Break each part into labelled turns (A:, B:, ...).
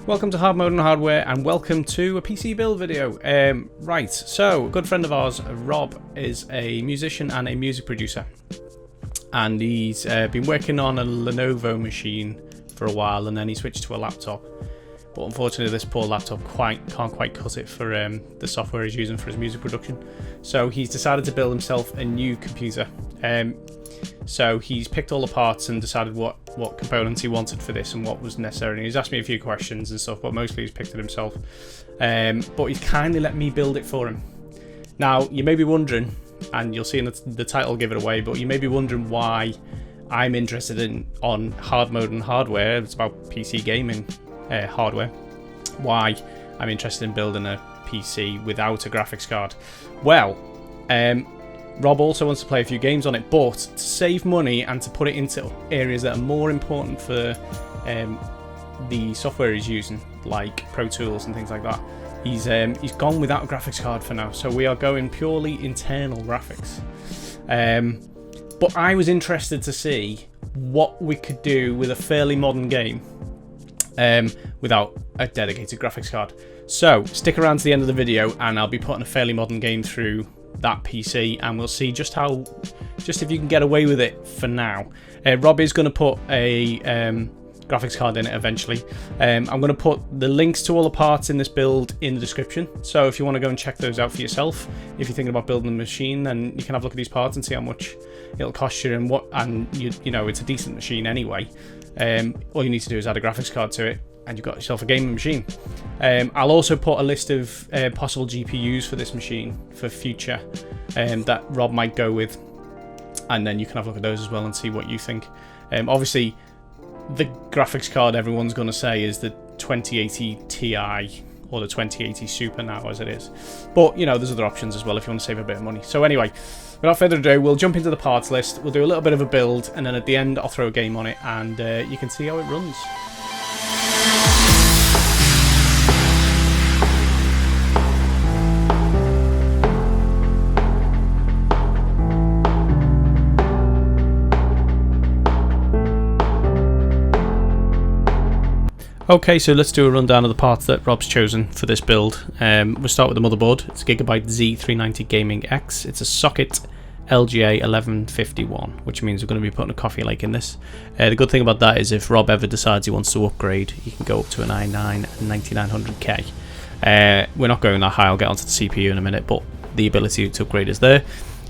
A: Welcome to Hard Mode and Hardware, and welcome to a PC build video. Right, so a good friend of ours, Rob, is a musician and a music producer, and he's been working on a Lenovo machine for a while, and then he switched to a laptop. But unfortunately, this poor laptop can't quite cut it for the software he's using for his music production. So he's decided to build himself a new computer. So he's picked all the parts and decided what components he wanted for this and what was necessary. And he's asked me a few questions and stuff, but mostly he's picked it himself. But he's kindly let me build it for him. Now, you may be wondering, and you'll see in the title give it away, but you may be wondering why I'm interested on Hard Mode and Hardware. It's about PC gaming hardware. Why I'm interested in building a PC without a graphics card. Well, Rob also wants to play a few games on it, but to save money and to put it into areas that are more important for the software he's using, like Pro Tools and things like that, he's gone without a graphics card for now. So we are going purely internal graphics. But I was interested to see what we could do with a fairly modern game without a dedicated graphics card. So stick around to the end of the video, and I'll be putting a fairly modern game through that PC, and we'll see just if you can get away with it for now. Rob is going to put a graphics card in it eventually. I'm going to put the links to all the parts in this build in the description, so if you want to go and check those out for yourself, if you're thinking about building a machine, then you can have a look at these parts and see how much it'll cost you, and you know, it's a decent machine anyway. All you need to do is add a graphics card to it, and you've got yourself a gaming machine. I'll also put a list of possible GPUs for this machine for future that Rob might go with, and then you can have a look at those as well and see what you think. Obviously, the graphics card everyone's going to say is the 2080 Ti or the 2080 Super now, as it is. But, you know, there's other options as well if you want to save a bit of money. So anyway, without further ado, we'll jump into the parts list. We'll do a little bit of a build, and then at the end, I'll throw a game on it, and you can see how it runs. Okay, so let's do a rundown of the parts that Rob's chosen for this build. We'll start with the motherboard. It's a Gigabyte Z390 Gaming X. It's a socket LGA 1151, which means we're going to be putting a Coffee Lake in this. The good thing about that is if Rob ever decides he wants to upgrade, he can go up to an i9 9900K. We're not going that high, I'll get onto the CPU in a minute, but the ability to upgrade is there.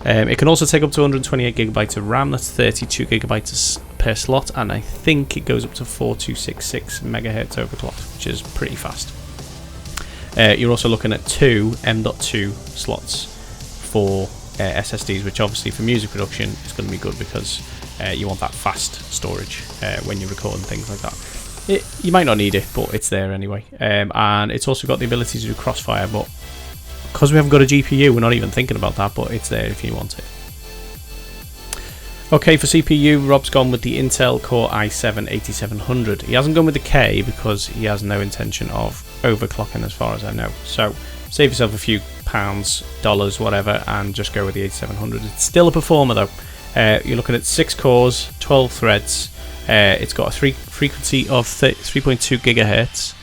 A: It can also take up to 128GB of RAM, that's 32GB per slot, and I think it goes up to 4266 MHz overclock, which is pretty fast. You're also looking at two M.2 slots for SSDs, which obviously for music production is going to be good because you want that fast storage when you're recording things like that. You might not need it, but it's there anyway. And it's also got the ability to do crossfire, but because we haven't got a GPU, we're not even thinking about that, but it's there if you want it. Okay, for CPU, Rob's gone with the Intel Core i7-8700. He hasn't gone with the K because he has no intention of overclocking as far as I know. So save yourself a few pounds, dollars, whatever, and just go with the 8700. It's still a performer though. You're looking at 6 cores, 12 threads. It's got a frequency of 3.2 gigahertz.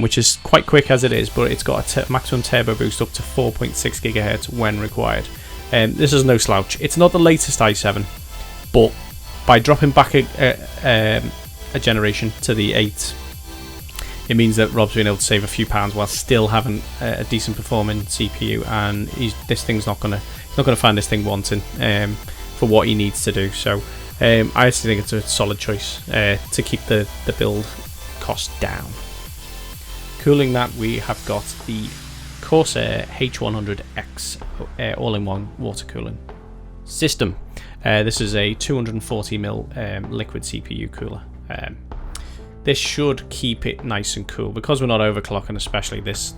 A: Which is quite quick as it is, but it's got a maximum turbo boost up to 4.6 gigahertz when required. This is no slouch. It's not the latest i7, but by dropping back a generation to the 8, it means that Rob's been able to save a few pounds while still having a decent performing CPU, and this thing's not gonna find this thing wanting for what he needs to do. So I actually think it's a solid choice to keep the build cost down. Cooling that, we have got the Corsair H100X all-in-one water cooling system. This is a 240mm liquid CPU cooler. This should keep it nice and cool because we're not overclocking, especially this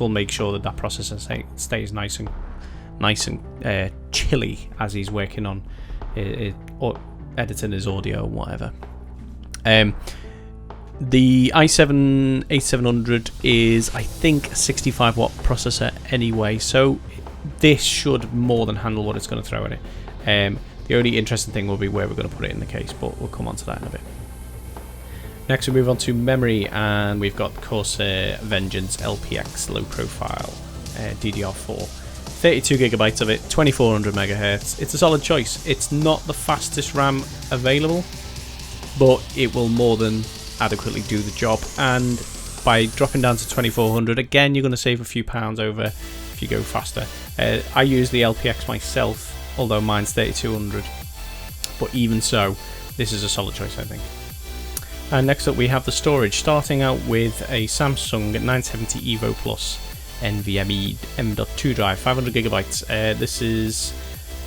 A: will make sure that processor stays nice and chilly as he's working on or editing his audio or whatever. The i7-8700 is, I think, a 65 watt processor anyway, so this should more than handle what it's going to throw at it. The only interesting thing will be where we're going to put it in the case, but we'll come on to that in a bit. Next we move on to memory, and we've got Corsair Vengeance LPX low profile DDR4. 32 gigabytes of it, 2400 megahertz. It's a solid choice. It's not the fastest RAM available, but it will more than adequately do the job. And by dropping down to 2400, again, you're going to save a few pounds over if you go faster. I use the LPX myself, although mine's 3200. But even so, this is a solid choice, I think. And next up we have the storage, starting out with a Samsung 970 EVO Plus NVMe M.2 drive, 500 gigabytes. This is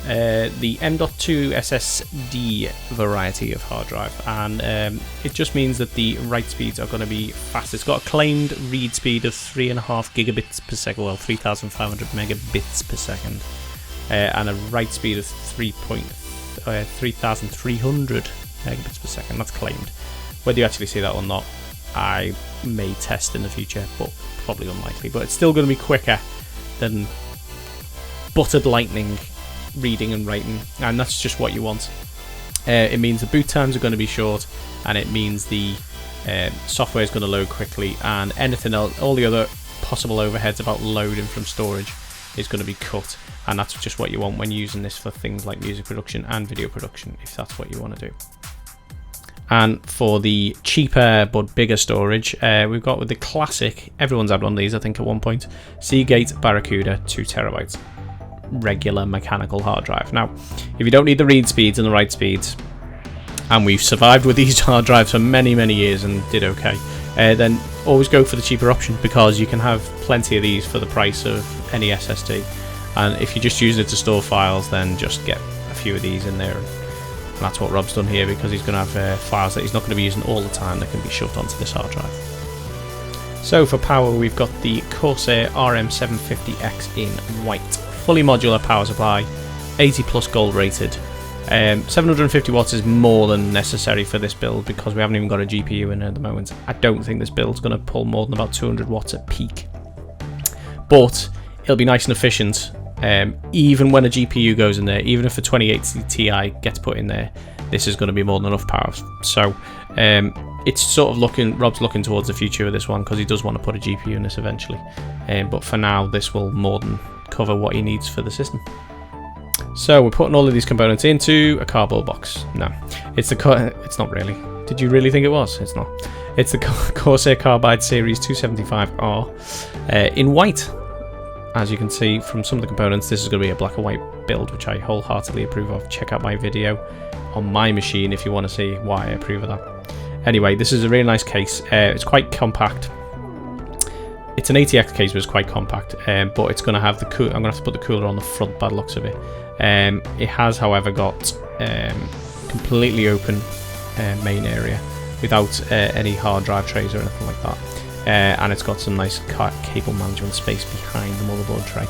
A: the M.2 SSD variety of hard drive, and it just means that the write speeds are going to be fast. It's got a claimed read speed of 3.5 gigabits per second, well 3,500 megabits per second, and a write speed of 3,300 megabits per second. That's claimed. Whether you actually see that or not, I may test in the future, but probably unlikely. But it's still going to be quicker than buttered lightning reading and writing, and that's just what you want. It means the boot times are going to be short, and it means the software is going to load quickly, and anything else, all the other possible overheads about loading from storage is going to be cut, and that's just what you want when using this for things like music production and video production, if that's what you want to do. And for the cheaper but bigger storage, we've got with the classic, everyone's had one of these I think at one point, Seagate Barracuda 2 terabytes regular mechanical hard drive. Now, if you don't need the read speeds and the write speeds, and we've survived with these hard drives for many years and did okay, then always go for the cheaper option, because you can have plenty of these for the price of any SSD. And if you're just using it to store files, then just get a few of these in there. And that's what Rob's done here, because he's going to have files that he's not going to be using all the time that can be shoved onto this hard drive. So for power, we've got the Corsair RM750X in white. Fully modular power supply, 80 plus gold rated. 750 watts is more than necessary for this build, because we haven't even got a GPU in at the moment. I don't think this build's going to pull more than about 200 watts at peak. But it'll be nice and efficient. Even when a GPU goes in there, even if a 2080 Ti gets put in there, this is going to be more than enough power. So it's sort of Rob's looking towards the future with this one, because he does want to put a GPU in this eventually. But for now, this will more than cover what he needs for the system. So we're putting all of these components into a cardboard box. No, it's not really. Did you really think it was? It's not. It's the Corsair Carbide Series 275R in white. As you can see from some of the components, this is going to be a black and white build, which I wholeheartedly approve of. Check out my video on my machine if you want to see why I approve of that. Anyway, this is a really nice case. It's quite compact. It's an ATX case, but it's quite compact. But it's going to have the I'm going to have to put the cooler on the front by the looks of it. It has, however, got completely open main area without any hard drive trays or anything like that. And it's got some nice cable management space behind the motherboard tray,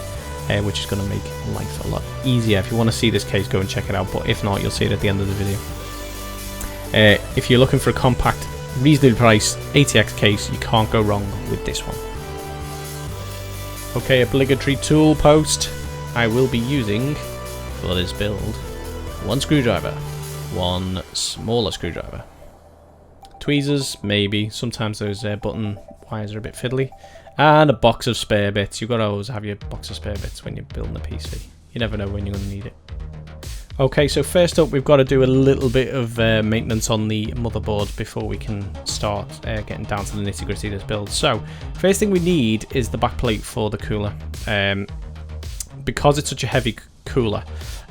A: which is going to make life a lot easier. If you want to see this case, go and check it out, but if not, you'll see it at the end of the video. If you're looking for a compact, reasonably priced ATX case, you can't go wrong with this one. Okay, obligatory tool post. I will be using, for this build, one screwdriver, one smaller screwdriver, tweezers, maybe. Sometimes those button wires are a bit fiddly, and a box of spare bits. You've got to always have your box of spare bits when you're building a PC. You never know when you're going to need it. Okay, so first up, we've got to do a little bit of maintenance on the motherboard before we can start getting down to the nitty-gritty of this build. So first thing we need is the backplate for the cooler. Because it's such a heavy cooler,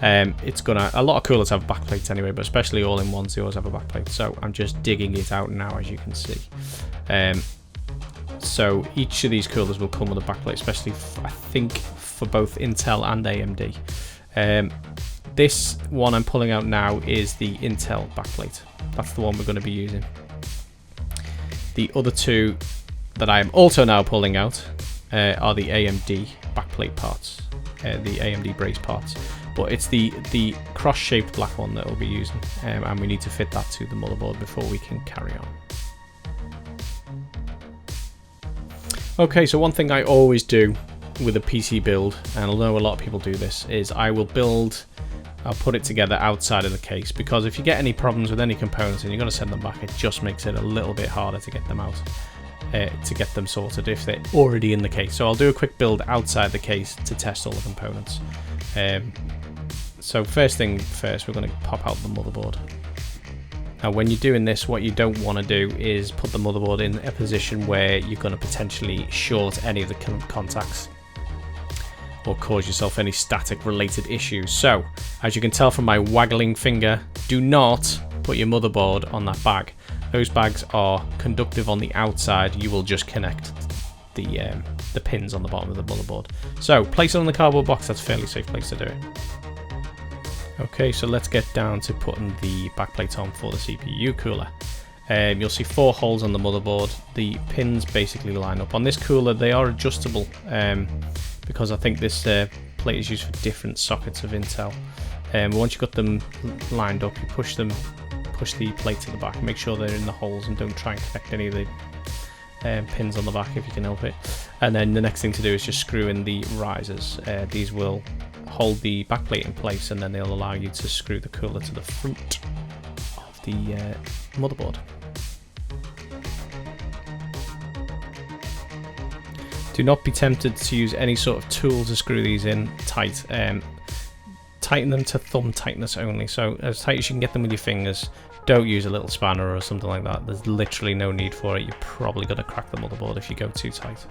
A: it's gonna, a lot of coolers have backplates anyway, but especially all-in-ones, they always have a backplate. So I'm just digging it out now, as you can see. So each of these coolers will come with a backplate, especially I think for both Intel and AMD. This one I'm pulling out now is the Intel backplate. That's the one we're going to be using. The other two that I am also now pulling out are the AMD backplate parts, the AMD brace parts. But it's the cross-shaped black one that we'll be using, and we need to fit that to the motherboard before we can carry on. Okay, so one thing I always do with a PC build, and I know a lot of people do this, is I will build I'll put it together outside of the case, because if you get any problems with any components and you're going to send them back, it just makes it a little bit harder to get them out, to get them sorted if they're already in the case. So I'll do a quick build outside the case to test all the components. So first thing first, we're going to pop out the motherboard. Now when you're doing this, what you don't want to do is put the motherboard in a position where you're going to potentially short any of the contacts or cause yourself any static related issues. So as you can tell from my waggling finger, do not put your motherboard on that bag. Those bags are conductive on the outside. You will just connect the pins on the bottom of the motherboard. So place it on the cardboard box. That's a fairly safe place to do it. Okay, so let's get down to putting the backplate on for the CPU cooler. You'll see 4 holes on the motherboard. The pins basically line up. On this cooler, they are adjustable, because I think this plate is used for different sockets of Intel. Once you've got them lined up, you push the plate to the back, make sure they're in the holes, and don't try and connect any of the pins on the back if you can help it. And then the next thing to do is just screw in the risers. These will hold the backplate in place, and then they'll allow you to screw the cooler to the front of the motherboard. Do not be tempted to use any sort of tool to screw these in tight. Tighten them to thumb tightness only, so as tight as you can get them with your fingers. Don't use a little spanner or something like that. There's literally no need for it. You're probably going to crack the motherboard if you go too tight.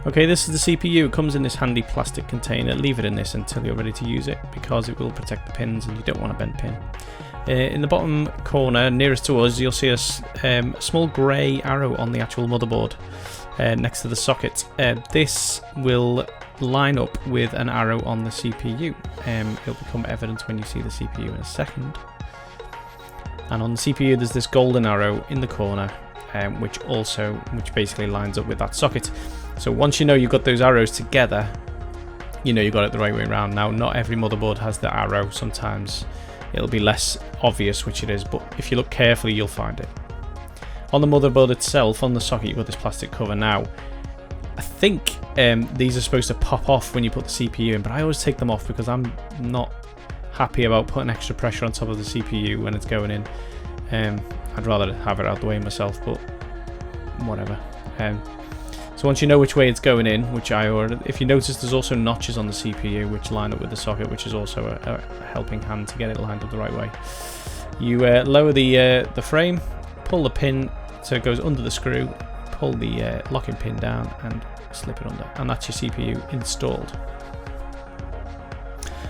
A: Okay, this is the CPU. It comes in this handy plastic container. Leave it in this until you're ready to use it, because it will protect the pins and you don't want a bent pin. In the bottom corner nearest to us, you'll see a small grey arrow on the actual motherboard next to the socket. This will line up with an arrow on the CPU. It'll become evident when you see the CPU in a second. And on the CPU there's this golden arrow in the corner, which basically lines up with that socket. So once you know you've got those arrows together, you know you've got it the right way around. Now, not every motherboard has the arrow. Sometimes it'll be less obvious which it is, but if you look carefully, you'll find it. On the motherboard itself, on the socket, you've got this plastic cover. Now, I think these are supposed to pop off when you put the CPU in, but I always take them off because I'm not happy about putting extra pressure on top of the CPU when it's going in. I'd rather have it out the way myself, but whatever. So once you know which way it's going in, which I ordered, if you notice there's also notches on the CPU which line up with the socket, which is also a helping hand to get it lined up the right way. You lower the frame, pull the pin so it goes under the screw, pull the locking pin down and slip it under, and that's your CPU installed.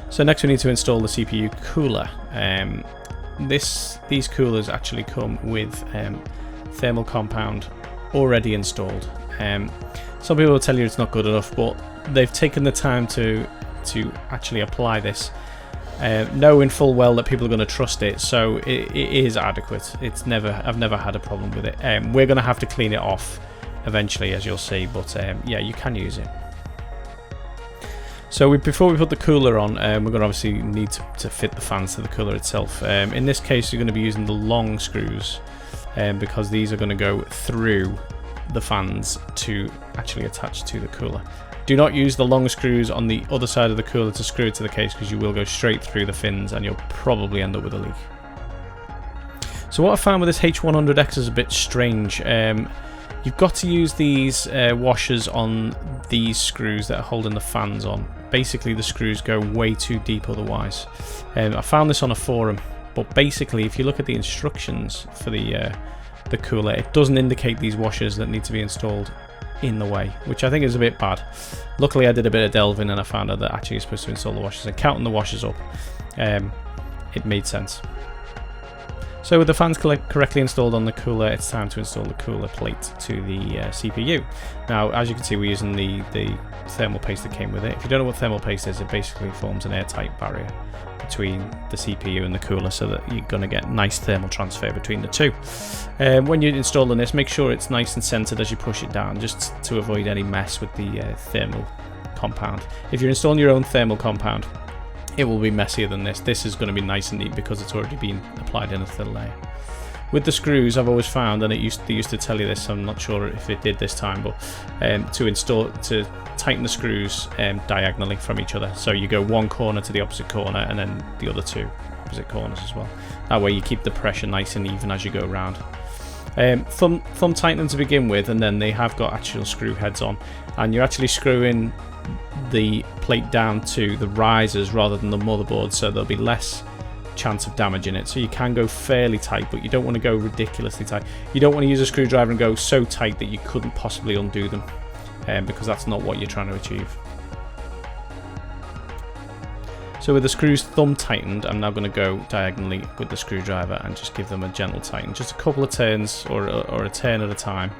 A: So next we need to install the CPU cooler. These coolers actually come with thermal compound already installed. Some people will tell you it's not good enough, but they've taken the time to actually apply this, knowing full well that people are going to trust it, so it is adequate. I've never had a problem with it. We're going to have to clean it off eventually, as you'll see, but yeah, you can use it. So before we put the cooler on, we're going to obviously need to fit the fans to the cooler itself. In this case, you're going to be using the long screws, because these are going to go through the fans to actually attach to the cooler. Do not use the long screws on the other side of the cooler to screw it to the case, because you will go straight through the fins and you'll probably end up with a leak. So what I found with this H100X is a bit strange. You've got to use these washers on these screws that are holding the fans on. Basically the screws go way too deep otherwise. I found this on a forum, but basically if you look at the instructions for the cooler, it doesn't indicate these washers that need to be installed in the way, which I think is a bit bad. Luckily I did a bit of delving and I found out that actually you're supposed to install the washers, and counting the washers up, it made sense. So with the fans correctly installed on the cooler, it's time to install the cooler plate to the CPU. Now, as you can see, we're using the thermal paste that came with it. If you don't know what thermal paste is, it basically forms an airtight barrier between the CPU and the cooler so that you're going to get nice thermal transfer between the two. When you're installing this, make sure it's nice and centered as you push it down, just to avoid any mess with the thermal compound. If you're installing your own thermal compound, it will be messier than this. This is going to be nice and neat because it's already been applied in a thin layer. With the screws, I've always found, and they used to tell you this, I'm not sure if it did this time, but to tighten the screws diagonally from each other. So you go one corner to the opposite corner and then the other two opposite corners as well. That way you keep the pressure nice and even as you go around. Thumb tighten them to begin with, and then they have got actual screw heads on, and you're actually screwing the plate down to the risers rather than the motherboard, so there'll be less chance of damaging it. So you can go fairly tight, but you don't want to go ridiculously tight. You don't want to use a screwdriver and go so tight that you couldn't possibly undo them, because that's not what you're trying to achieve. So with the screws thumb tightened, I'm now going to go diagonally with the screwdriver and just give them a gentle tighten, just a couple of turns or a turn at a time,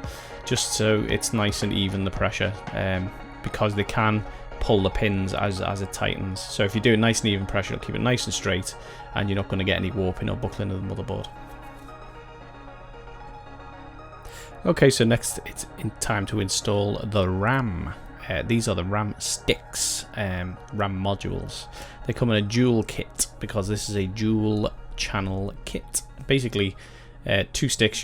A: just so it's nice and even, the pressure, because they can pull the pins as it tightens. So if you do it nice and even pressure, it'll keep it nice and straight, and you're not going to get any warping or buckling of the motherboard. Okay, so next it's time to install the RAM. These are the RAM sticks, RAM modules. They come in a dual kit because this is a dual channel kit. Basically, 2 sticks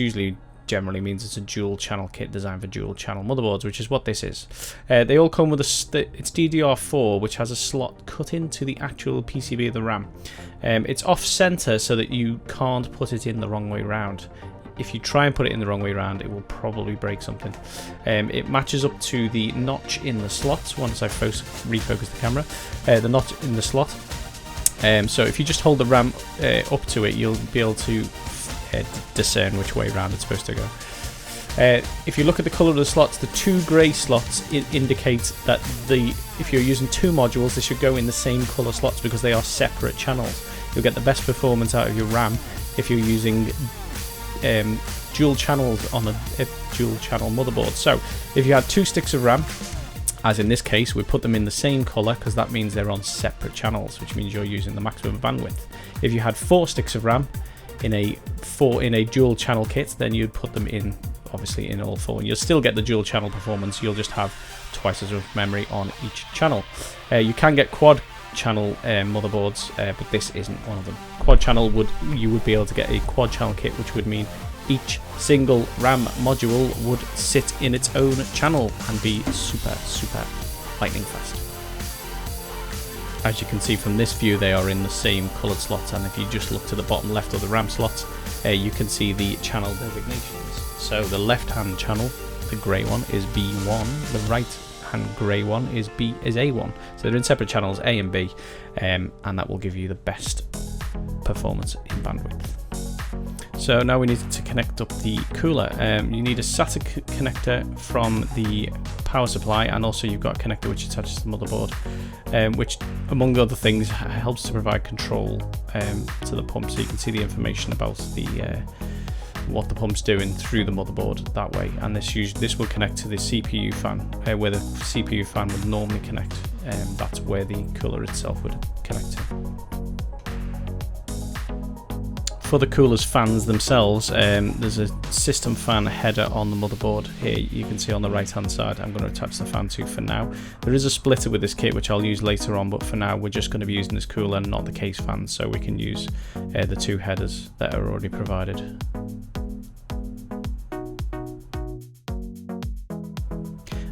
A: generally means it's a dual channel kit designed for dual channel motherboards, which is what this is. They all come with it's DDR4, which has a slot cut into the actual PCB of the RAM. It's off center so that you can't put it in the wrong way round. If you try and put it in the wrong way around, it will probably break something. It matches up to the notch in the slot once I refocus the camera. The notch in the slot. So if you just hold the RAM up to it, you'll be able to discern which way around it's supposed to go. If you look at the colour of the slots, the 2 grey slots indicate that if you're using 2 modules, they should go in the same colour slots because they are separate channels. You'll get the best performance out of your RAM if you're using dual channels on a dual channel motherboard. So if you had 2 sticks of RAM, as in this case, we put them in the same colour because that means they're on separate channels, which means you're using the maximum bandwidth. If you had 4 sticks of RAM in a dual channel kit, then you'd put them in, obviously, in all 4. You'll still get the dual channel performance, you'll just have twice as much memory on each channel. You can get quad channel motherboards, but this isn't one of them. Quad channel you would be able to get a quad channel kit, which would mean each single RAM module would sit in its own channel and be super lightning fast. As you can see from this view, they are in the same coloured slots, and if you just look to the bottom left of the RAM slot, you can see the channel designations. So the left hand channel, the grey one, is B1, the right hand grey one is A1. So they're in separate channels, A and B, and that will give you the best performance in bandwidth. So now we need to connect up the cooler. You need a SATA connector from the power supply, and also you've got a connector which attaches to the motherboard, which among other things helps to provide control to the pump, so you can see the information about what the pump's doing through the motherboard that way. And this will connect to the CPU fan, where the CPU fan would normally connect. That's where the cooler itself would connect to. For the cooler's fans themselves, there's a system fan header on the motherboard here. You can see on the right hand side. I'm going to attach the fan to for now. There is a splitter with this kit which I'll use later on, but for now we're just going to be using this cooler and not the case fan, so we can use the 2 headers that are already provided.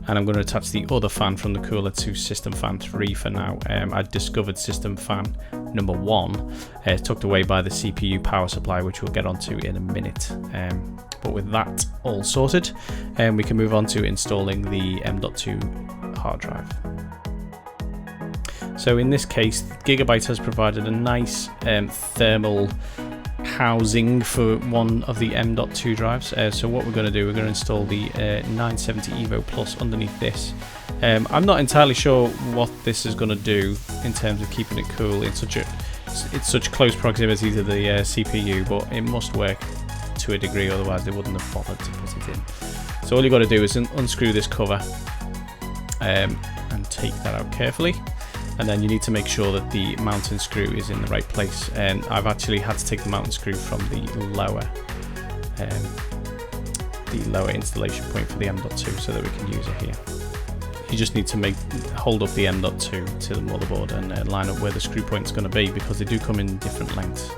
A: And I'm going to attach the other fan from the cooler to system fan 3 for now. I discovered system fan number 1 tucked away by the CPU power supply, which we'll get onto in a minute. But with that all sorted, we can move on to installing the M.2 hard drive. So in this case, Gigabyte has provided a nice thermal housing for one of the M.2 drives. So what we're going to do, we're going to install the 970 Evo Plus underneath this. I'm not entirely sure what this is going to do in terms of keeping it cool in such a it's such close proximity to the CPU, but it must work to a degree, otherwise they wouldn't have bothered to put it in. So all you got to do is unscrew this cover and take that out carefully, and then you need to make sure that the mounting screw is in the right place. And I've actually had to take the mounting screw from the lower installation point for the M.2 so that we can use it here. You just need to hold up the M.2 to the motherboard and line up where the screw point is going to be, because they do come in different lengths.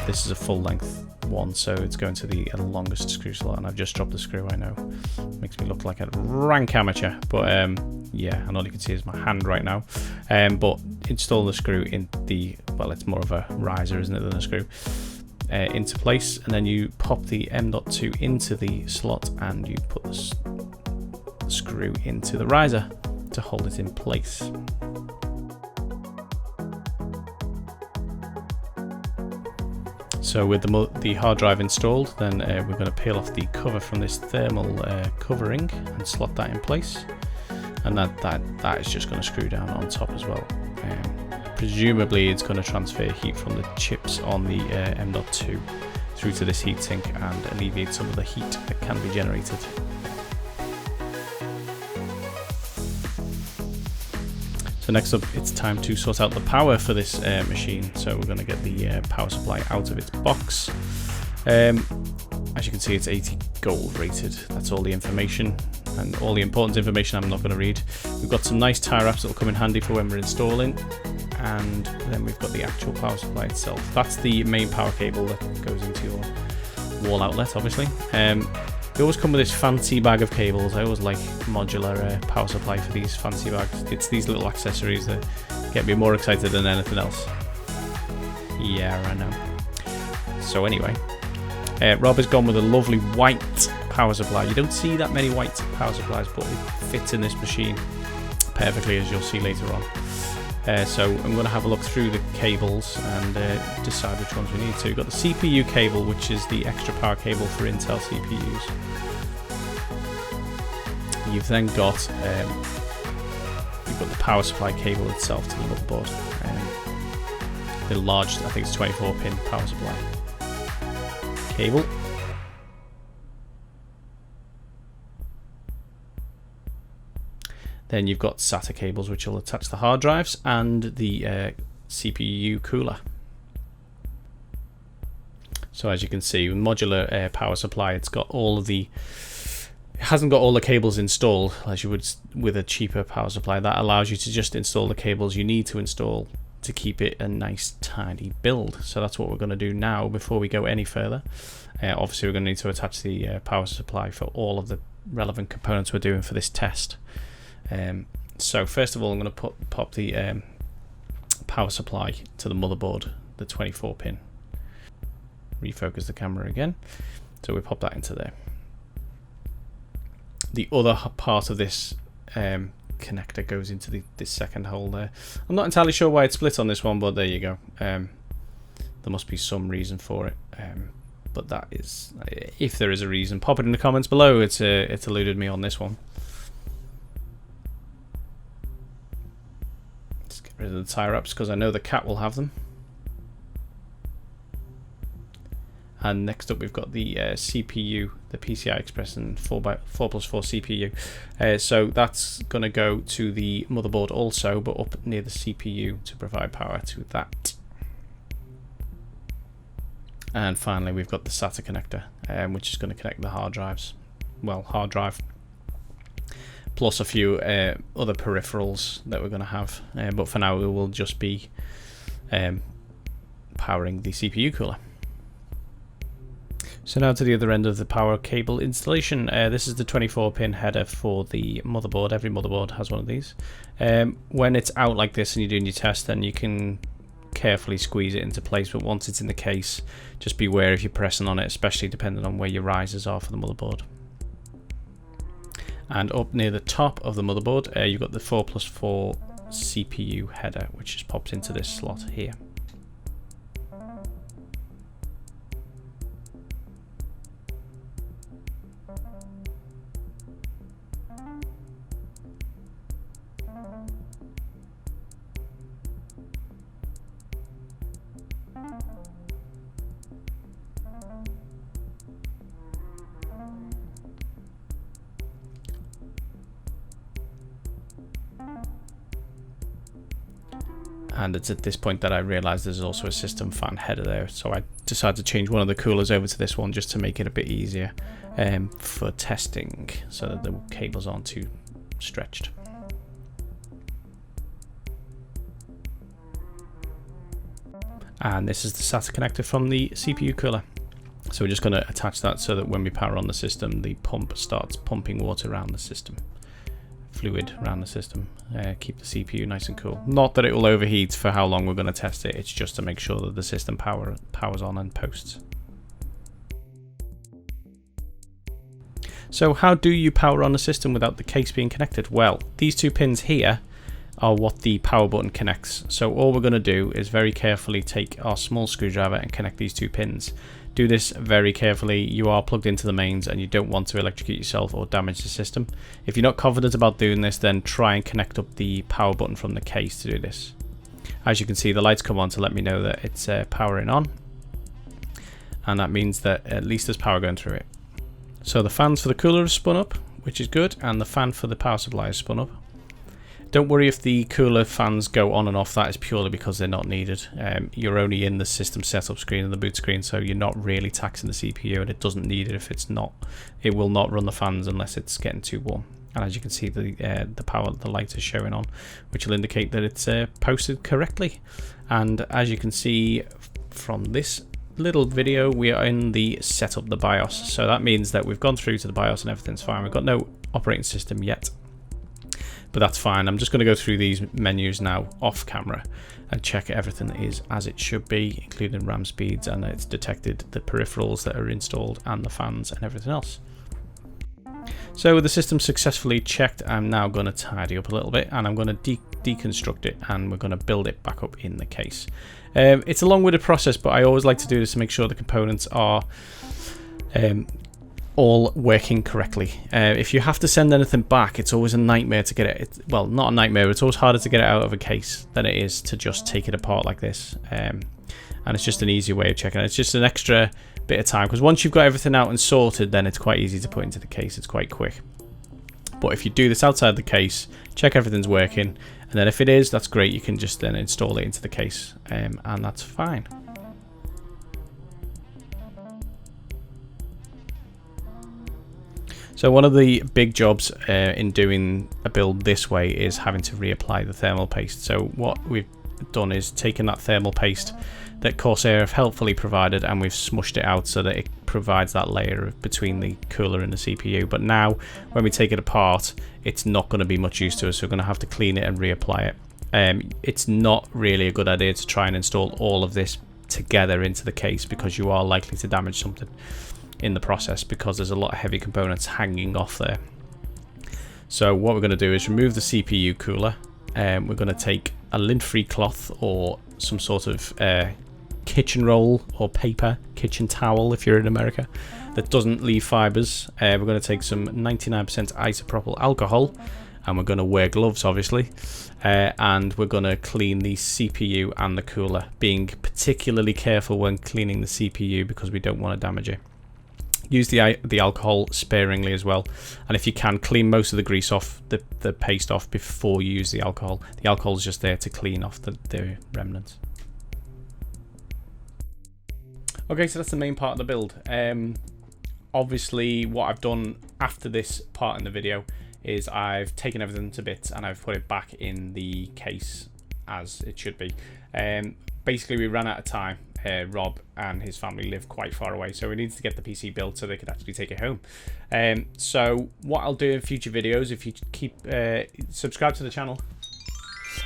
A: This is a full length one, so it's going to the longest screw slot, and I've just dropped the screw. I know, makes me look like a rank amateur, but yeah, and all you can see is my hand right now. But install the screw in the, well, it's more of a riser, isn't it, than a screw, into place, and then you pop the M.2 into the slot and you put the screw into the riser to hold it in place. So with the hard drive installed, then we're going to peel off the cover from this thermal covering and slot that in place, and that is just going to screw down on top as well. Presumably it's going to transfer heat from the chips on the M.2 through to this heatsink and alleviate some of the heat that can be generated. So next up, it's time to sort out the power for this machine. So we're going to get the power supply out of its box. As you can see, it's 80 gold rated. That's all the information, and all the important information I'm not going to read. We've got some nice tie wraps that will come in handy for when we're installing, and then we've got the actual power supply itself. That's the main power cable that goes into your wall outlet, obviously. They always come with this fancy bag of cables. I always like modular power supply for these fancy bags. It's these little accessories that get me more excited than anything else. Yeah, I know. So anyway, Rob has gone with a lovely white power supply. You don't see that many white power supplies, but it fits in this machine perfectly, as you'll see later on. So I'm going to have a look through the cables and decide which ones we need. So you've got the CPU cable, which is the extra power cable for Intel CPUs. You've then got the power supply cable itself to the motherboard. The large, I think it's 24-pin power supply cable. Then you've got SATA cables, which will attach the hard drives and the CPU cooler. So as you can see, with modular power supply, it hasn't got all the cables installed as you would with a cheaper power supply. That allows you to just install the cables you need to install to keep it a nice tidy build. So that's what we're going to do now before we go any further. Obviously we're going to need to attach the power supply for all of the relevant components we're doing for this test. So first of all, I'm going to pop the power supply to the motherboard, the 24-pin. Refocus the camera again. So we pop that into there. The other part of this connector goes into this second hole there. I'm not entirely sure why it's split on this one, but there you go. There must be some reason for it. But that is, if there is a reason, pop it in the comments below. It's eluded me on this one. Rid of the tie wraps because I know the cat will have them. And next up we've got the CPU, the PCI Express and 4x4 plus 4 CPU. So that's going to go to the motherboard also, but up near the CPU to provide power to that. And finally we've got the SATA connector, which is going to connect the hard drives. Well, hard drive plus a few other peripherals that we're going to have, but for now we will just be powering the CPU cooler. So now to the other end of the power cable installation. This is the 24-pin header for the motherboard. Every motherboard has one of these. When it's out like this and you're doing your test, then you can carefully squeeze it into place, but once it's in the case, just beware if you're pressing on it, especially depending on where your risers are for the motherboard. And up near the top of the motherboard, you've got the 4+4 CPU header, which just pops into this slot here. And it's at this point that I realized there's also a system fan header there, so I decided to change one of the coolers over to this one just to make it a bit easier for testing, so that the cables aren't too stretched. And this is the SATA connector from the CPU cooler. So we're just going to attach that so that when we power on the system, the pump starts pumping water around the system, fluid around the system. Keep the CPU nice and cool. Not that it will overheat for how long we're going to test it, it's just to make sure that the system powers on and posts. So how do you power on a system without the case being connected? Well, these two pins here are what the power button connects. So all we're going to do is very carefully take our small screwdriver and connect these two pins. Do this very carefully. You are plugged into the mains and you don't want to electrocute yourself or damage the system. If you're not confident about doing this, then try and connect up the power button from the case to do this. As you can see, the lights come on to let me know that it's powering on, and that means that at least there's power going through it. So the fans for the cooler is spun up, which is good, and the fan for the power supply is spun up. Don't worry if the cooler fans go on and off, that is purely because they're not needed. You're only in the system setup screen and the boot screen, so you're not really taxing the CPU, and it doesn't need it if it's not. It will not run the fans unless it's getting too warm. And as you can see, the light is showing on, which will indicate that it's posted correctly. And as you can see from this little video, we are in the setup the BIOS. So that means that we've gone through to the BIOS and everything's fine. We've got no operating system yet, but that's fine. I'm just going to go through these menus now off camera and check everything is as it should be, including RAM speeds, and it's detected the peripherals that are installed and the fans and everything else. So with the system successfully checked, I'm now going to tidy up a little bit, and I'm going to deconstruct it, and we're going to build it back up in the case. It's a long-winded process, but I always like to do this to make sure the components are all working correctly. If you have to send anything back, it's always a nightmare to get it. Well, not a nightmare, it's always harder to get it out of a case than it is to just take it apart like this. And it's just an easy way of checking it. It's just an extra bit of time, because once you've got everything out and sorted, then it's quite easy to put into the case. It's quite quick. But if you do this outside the case, check everything's working, and then if it is, that's great. You can just then install it into the case, and that's fine. So one of the big jobs in doing a build this way is having to reapply the thermal paste. So what we've done is taken that thermal paste that Corsair have helpfully provided, and we've smushed it out so that it provides that layer between the cooler and the CPU. But now when we take it apart, it's not going to be much use to us, so we're going to have to clean it and reapply it. It's not really a good idea to try and install all of this together into the case, because you are likely to damage something in the process, because there's a lot of heavy components hanging off there. So what we're going to do is remove the CPU cooler. We're going to take a lint-free cloth or some sort of kitchen roll or paper, kitchen towel if you're in America, that doesn't leave fibers. We're going to take some 99% isopropyl alcohol, and we're going to wear gloves obviously, and we're going to clean the CPU and the cooler, being particularly careful when cleaning the CPU because we don't want to damage it. Use the alcohol sparingly as well, and if you can, clean most of the grease off, the paste off, before you use the alcohol. The alcohol is just there to clean off the remnants. Okay, so that's the main part of the build. Obviously what I've done after this part in the video is I've taken everything to bits and I've put it back in the case as it should be. Basically we ran out of time. Rob and his family live quite far away, so we needed to get the PC built so they could actually take it home. So what I'll do in future videos, if you keep subscribe to the channel,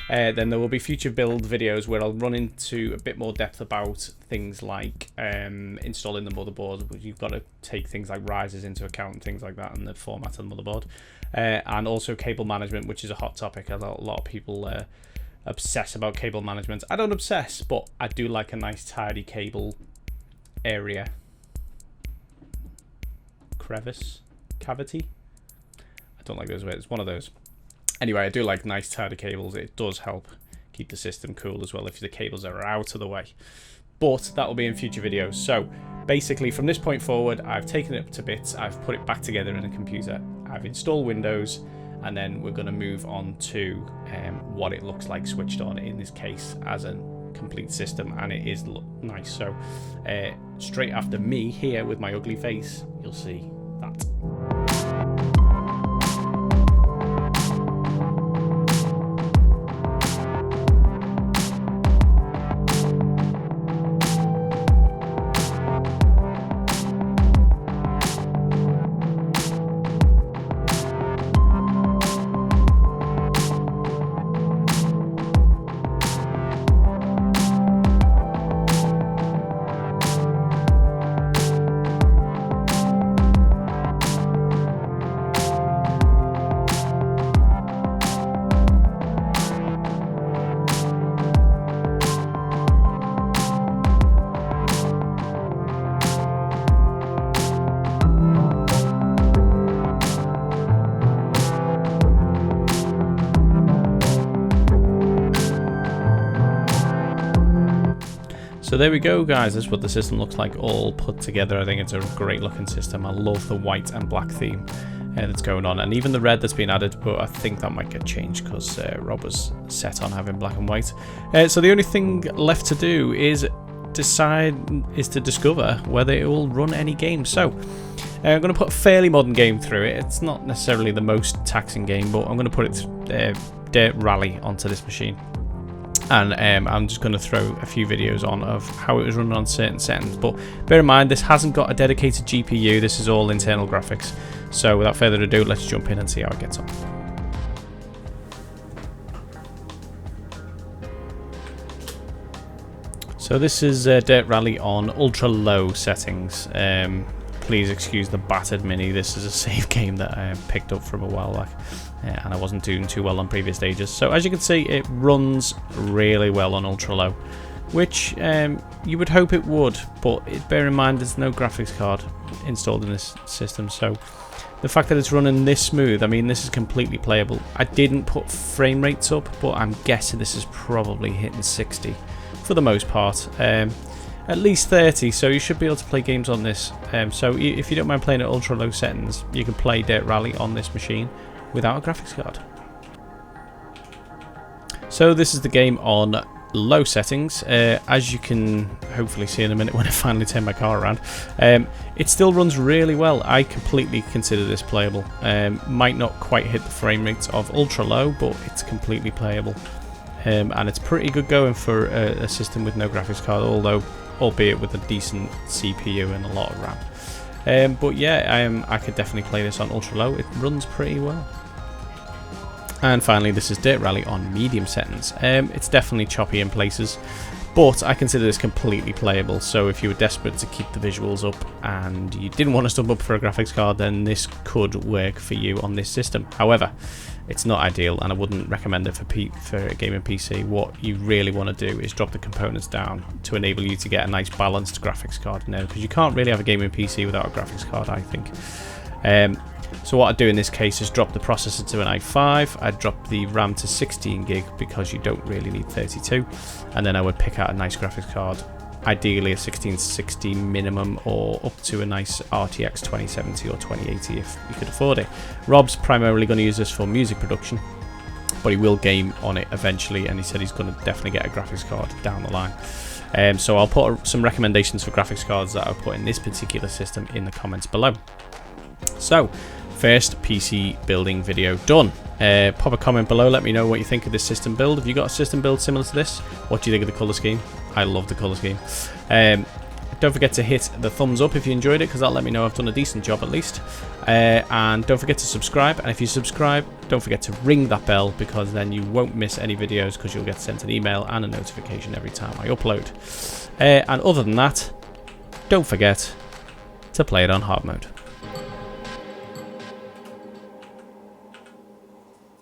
A: then there will be future build videos where I'll run into a bit more depth about things like installing the motherboard. You've got to take things like risers into account and things like that, and the format of the motherboard, and also cable management, which is a hot topic. A lot of people obsess about cable management. I don't obsess, but I do like a nice tidy cable area. Cavity? I don't like those words. It's one of those. Anyway, I do like nice tidy cables. It does help keep the system cool as well if the cables are out of the way. But that will be in future videos. So basically from this point forward, I've taken it to bits, I've put it back together in a computer, I've installed Windows, and then we're going to move on to what it looks like switched on in this case as a complete system, and it is nice. So straight after me here with my ugly face, you'll see that. So there we go, guys. That's what the system looks like all put together. I think it's a great looking system. I love the white and black theme that's going on, and even the red that's been added, but I think that might get changed because Rob was set on having black and white. So the only thing left to do is to discover whether it will run any games. So I'm going to put a fairly modern game through it. It's not necessarily the most taxing game, but I'm going to put it Dirt Rally onto this machine. And I'm just going to throw a few videos on of how it was running on certain settings. But bear in mind, this hasn't got a dedicated GPU. This is all internal graphics. So without further ado, let's jump in and see how it gets on. So this is Dirt Rally on ultra low settings. Please excuse the battered mini. This is a save game that I picked up from a while back, and I wasn't doing too well on previous stages. So as you can see, it runs really well on ultra low, which you would hope it would, but bear in mind there's no graphics card installed in this system. So the fact that it's running this smooth, I mean, this is completely playable. I didn't put frame rates up, but I'm guessing this is probably hitting 60 for the most part. At least 30, so you should be able to play games on this. So if you don't mind playing at ultra low settings, you can play Dirt Rally on this machine without a graphics card. So this is the game on low settings. As you can hopefully see in a minute when I finally turn my car around, it still runs really well. I completely consider this playable. Might not quite hit the frame rates of ultra low, but it's completely playable. And it's pretty good going for a system with no graphics card, albeit with a decent CPU and a lot of RAM. But yeah, I could definitely play this on ultra low. It runs pretty well. And finally, this is Dirt Rally on medium settings. It's definitely choppy in places, but I consider this completely playable. So if you were desperate to keep the visuals up and you didn't want to stump up for a graphics card, then this could work for you on this system. However, it's not ideal, and I wouldn't recommend it for a gaming PC. What you really want to do is drop the components down to enable you to get a nice balanced graphics card in there, because you can't really have a gaming PC without a graphics card, I think. So what I do in this case is drop the processor to an i5, I'd drop the RAM to 16 gig because you don't really need 32, and then I would pick out a nice graphics card, ideally a 1660 minimum, or up to a nice RTX 2070 or 2080 if you could afford it. Rob's primarily going to use this for music production, but he will game on it eventually, and he said he's going to definitely get a graphics card down the line. So I'll put some recommendations for graphics cards that I'll put in this particular system in the comments below. So, first PC building video done. Pop a comment below, let me know what you think of this system build. Have you got a system build similar to this? What do you think of the colour scheme? I love the colour scheme. Don't forget to hit the thumbs up if you enjoyed it, because that'll let me know I've done a decent job at least. And don't forget to subscribe, and if you subscribe, don't forget to ring that bell, because then you won't miss any videos, because you'll get sent an email and a notification every time I upload. And other than that, don't forget to play it on hard mode.